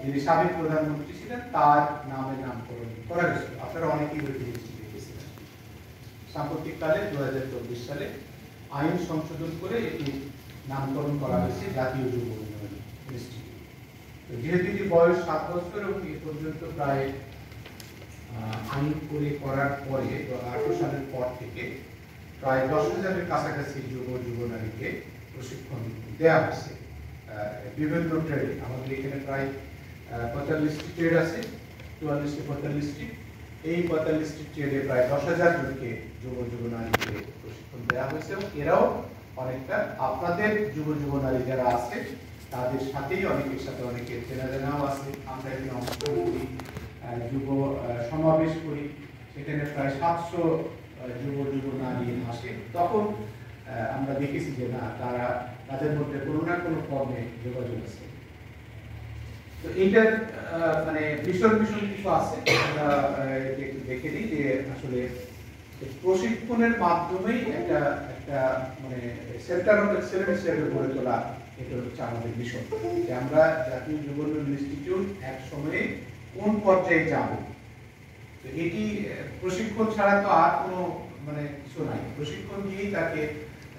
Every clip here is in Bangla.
যিনি সাবেক প্রধানমন্ত্রী ছিলেন তার নামে নামকরণ করা হয়েছিল। আপনারা অনেকেই দেখেছিলেন। সাম্প্রতিককালে 2024 সালে আইন সংশোধন করে এটি নামকরণ করা হয়েছে জাতীয় যুব উন্নয়ন ইনস্টিটিউট। যেহেতু এটি বয়স 7 বছর এবং এ পর্যন্ত প্রায় আইন করার পরে 2018 সালের পর থেকে প্রায় 10,000-এর কাছাকাছি যুব নারীকে প্রশিক্ষণ দেওয়া হয়েছে বিভিন্ন ট্রেডে। আমাদের এখানে প্রায় 45টি ট্রেড আছে, 44-45টি। এই 45টি ট্রেডে প্রায় 10,000 জনকে যুব নারীকে প্রশিক্ষণ দেওয়া হয়েছে এবং এরাও অনেকটা আপনাদের যুব নারী যারা আছে তাদের সাথেই অনেকের সাথে অনেকের চেনাজানাও আছে। আমরা এখানে অনুষ্ঠান করি, যুব সমাবেশ করি, সেখানে প্রায় 700 যুব নারী আসে। তখন আমরা দেখেছি যে না, তাদের মধ্যে কোনো না কোনো ফর্মে যোগাযোগ আছে। তো এইটার মানে ভীষণ কিছু আছে, আমরা একটু দেখে নিই যে আসলে প্রশিক্ষণের মাধ্যমেই একটা মানে সেন্টার অফ এক্সেলেন্স হিসেবে গড়ে তোলা, এটা হচ্ছে আমাদের মিশন। যে আমরা জাতীয় যুব উন্নয়ন ইনস্টিটিউট এক সময়ে কোন পর্যায়ে যাব। তো এটি প্রশিক্ষণ ছাড়া তো আর কোনো মানে কিছু নাই। প্রশিক্ষণ দিয়েই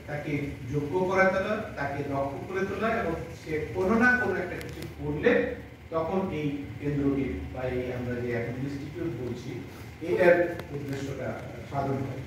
তাকে যোগ্য করে তোলা, তাকে দক্ষ করে তোলা এবং সে কোনো না কোনো একটা কিছু করলে তখন এই কেন্দ্রটি বা এই আমরা যে এখন ইনস্টিটিউট বলছি এটার উদ্দেশ্যটা সাধন হয়।